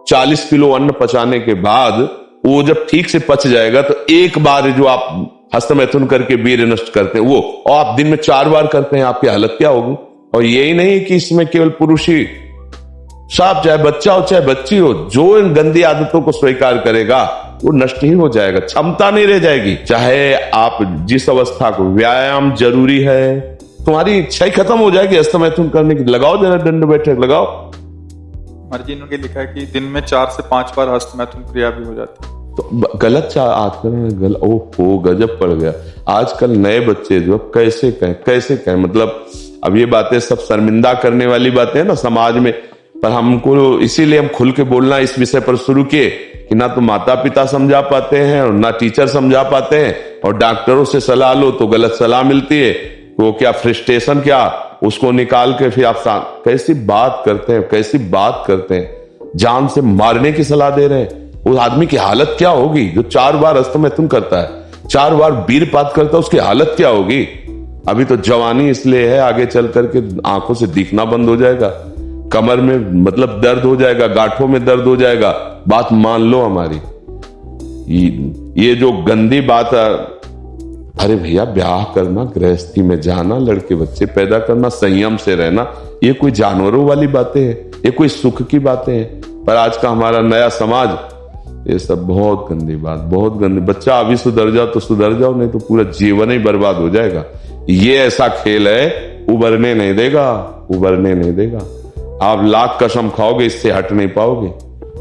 40 kilo अन्न पचाने के बाद वो जब ठीक से पच जाएगा तो एक बार जो आप हस्तमैथुन करके वीर्य नष्ट करते हैं वो, और आप दिन में 4 बार करते हैं, आपकी हालत क्या होगी। और यही नहीं कि इसमें केवल पुरुष ही, साफ चाहे बच्चा हो चाहे बच्ची हो, जो इन गंदी आदतों को स्वीकार करेगा वो नष्ट ही हो जाएगा, क्षमता नहीं रह जाएगी। चाहे आप जिस अवस्था को, व्यायाम जरूरी है, तुम्हारी इच्छा ही खत्म हो जाएगी हस्तमैथुन करने की। लगाओ जरा दंड बैठक लगाओ। मर्जी ने लिखा है कि दिन में 4 से 5 बार हस्तमैथुन क्रिया भी हो जाती है। तो गलत आजकल ओहो गजब पड़ गया। आजकल नए बच्चे जो कैसे कहें मतलब अब ये बातें सब शर्मिंदा करने वाली बातें हैं ना समाज में, पर हमको इसीलिए हम खुल के बोलना इस विषय पर शुरू किए कि ना तो माता पिता समझा पाते हैं और ना टीचर समझा पाते हैं, और डॉक्टरों से सलाह लो तो गलत सलाह मिलती है। वो क्या फ्रस्ट्रेशन क्या उसको निकाल के फिर आप कैसी बात करते हैं, जान से मारने की सलाह दे रहे हैं। उस आदमी की हालत क्या होगी जो 4 बार हस्तमैथुन करता है, 4 बार वीरपात करता है, उसकी हालत क्या होगी। अभी तो जवानी इसलिए है, आगे चल करके आंखों से दिखना बंद हो जाएगा, कमर में मतलब दर्द हो जाएगा, गांठों में दर्द हो जाएगा। बात मान लो हमारी, ये जो गंदी बात है, अरे भैया ब्याह करना, गृहस्थी में जाना, लड़के बच्चे पैदा करना, संयम से रहना, ये कोई जानवरों वाली बातें हैं, ये कोई सुख की बातें हैं। पर आज का हमारा नया समाज ये सब बहुत गंदी बात, बहुत गंदी। बच्चा अभी सुधर जाओ तो सुधर जाओ, नहीं तो पूरा जीवन ही बर्बाद हो जाएगा। ये ऐसा खेल है, उबरने नहीं देगा। आप लाख कसम खाओगे इससे हट नहीं पाओगे।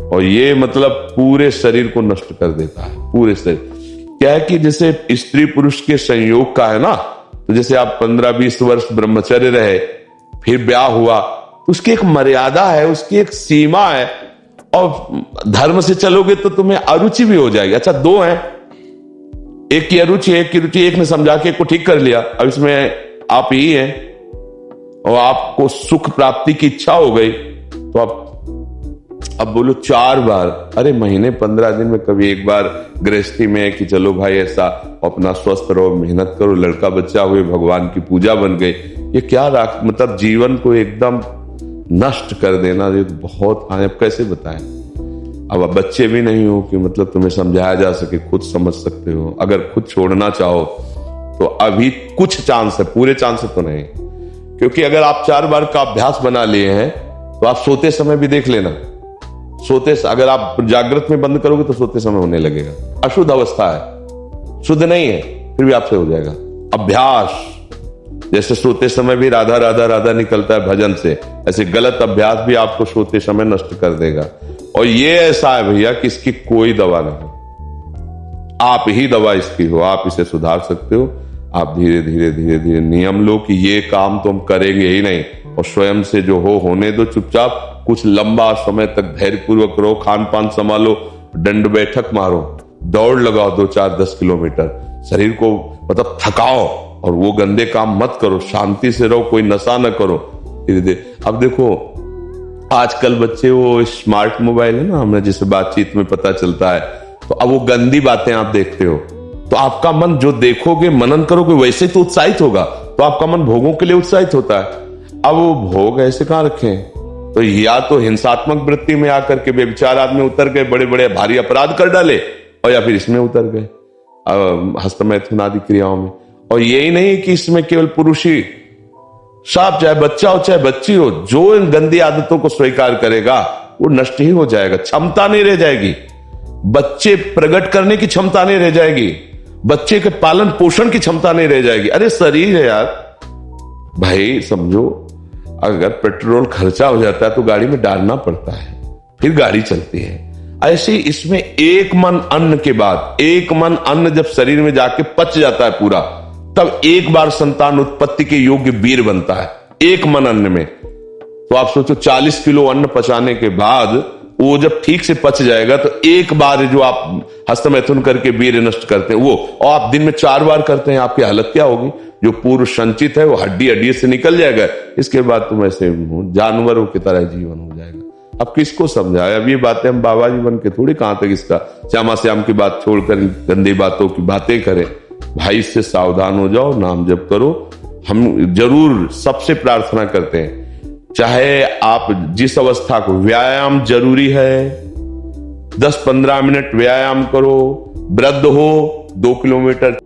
और ये मतलब पूरे शरीर को नष्ट कर देता है, पूरे शरीर। क्या है कि जैसे स्त्री पुरुष के संयोग का है ना, तो जैसे आप 15-20 वर्ष ब्रह्मचर्य रहे, फिर ब्याह हुआ, उसकी एक मर्यादा है, उसकी एक सीमा है, और धर्म से चलोगे तो तुम्हें अरुचि भी हो जाएगी। अच्छा 2 हैं, एक की अरुचि एक ने समझा के एक को ठीक कर लिया, अब इसमें आप ही हैं, और आपको सुख प्राप्ति की इच्छा हो गई तो आप अब बोलो 4 बार, अरे महीने 15 दिन में कभी एक बार गृहस्थी में कि चलो भाई ऐसा अपना स्वस्थ रहो, मेहनत करो, लड़का बच्चा हुए, भगवान की पूजा बन गई। ये क्या मतलब जीवन को एकदम नष्ट कर देना, ये बहुत अब कैसे बताएं। अब बच्चे भी नहीं हो कि मतलब तुम्हें समझाया जा सके, खुद समझ सकते हो। अगर खुद छोड़ना चाहो तो अभी कुछ चांस है, पूरे चांस तो नहीं, क्योंकि अगर आप 4 बार का अभ्यास बना लिए हैं तो आप सोते समय भी देख लेना, अगर आप जागृत में बंद करोगे तो सोते समय होने लगेगा। अशुद्ध अवस्था है, शुद्ध नहीं है, फिर भी आपसे हो जाएगा। अभ्यास जैसे सोते समय भी राधा राधा राधा निकलता है भजन से, ऐसे गलत अभ्यास भी आपको सोते समय नष्ट कर देगा। और ये ऐसा है भैया कि इसकी कोई दवा नहीं, आप ही दवा इसकी हो, आप इसे सुधार सकते हो। आप धीरे धीरे नियम लो कि ये काम तो हम करेंगे ही नहीं, और स्वयं से जो होने दो चुपचाप। कुछ लंबा समय तक धैर्यपूर्वक रहो, खान पान संभालो, दंड बैठक मारो, दौड़ लगाओ 2-4-10 किलोमीटर, शरीर को मतलब थकाओ, और वो गंदे काम मत करो, शांति से रहो, कोई नशा न करो। धीरे धीरे अब देखो आजकल बच्चे वो स्मार्ट मोबाइल है ना, हमें जिसे बातचीत में पता चलता है, तो अब वो गंदी बातें आप देखते हो तो आपका मन जो देखोगे मनन करोगे वैसे तो उत्साहित होगा, तो आपका मन भोगों के लिए उत्साहित होता है। अब वो भोग ऐसे कहां रखें, तो या तो हिंसात्मक वृत्ति में आकर के बेविचार आदमी उतर गए, बड़े बड़े भारी अपराध कर डाले, और या फिर इसमें उतर गए हस्तमैथुन आदि क्रियाओं में। और यही नहीं कि इसमें केवल पुरुष ही, साफ चाहे बच्चा हो चाहे बच्ची हो, जो इन गंदी आदतों को स्वीकार करेगा वो नष्ट ही हो जाएगा, क्षमता नहीं रह जाएगी। बच्चे प्रकट करने की क्षमता नहीं रह जाएगी, बच्चे के पालन पोषण की क्षमता नहीं रह जाएगी। अरे शरीर है यार भाई, समझो अगर पेट्रोल खर्चा हो जाता है तो गाड़ी में डालना पड़ता है, फिर गाड़ी चलती है। ऐसे ही इसमें एक मन अन्न के बाद, एक मन अन्न जब शरीर में जाके पच जाता है पूरा, तब एक बार संतान उत्पत्ति के योग्य वीर बनता है, एक मन अन्न में। तो आप सोचो 40 किलो अन्न पचाने के बाद वो जब ठीक से पच जाएगा तो एक बार जो आप हस्तमैथुन करके वीर्य नष्ट करते हैं वो, और आप दिन में 4 बार करते हैं, आपकी हालत क्या होगी। जो पूर्व संचित है वो हड्डी से निकल जाएगा, इसके बाद तुम ऐसे जानवरों की तरह जीवन हो जाएगा। अब किसको समझाए, अब ये बातें हम बाबा जी बन के थोड़ी कहां तक इसका श्यामा श्याम की बात छोड़कर गंदी बातों की बातें करें। भाई इससे सावधान हो जाओ, नाम जप करो। हम जरूर सबसे प्रार्थना करते हैं, चाहे आप जिस अवस्था को, व्यायाम जरूरी है, 10-15 मिनट व्यायाम करो, वृद्ध हो 2 किलोमीटर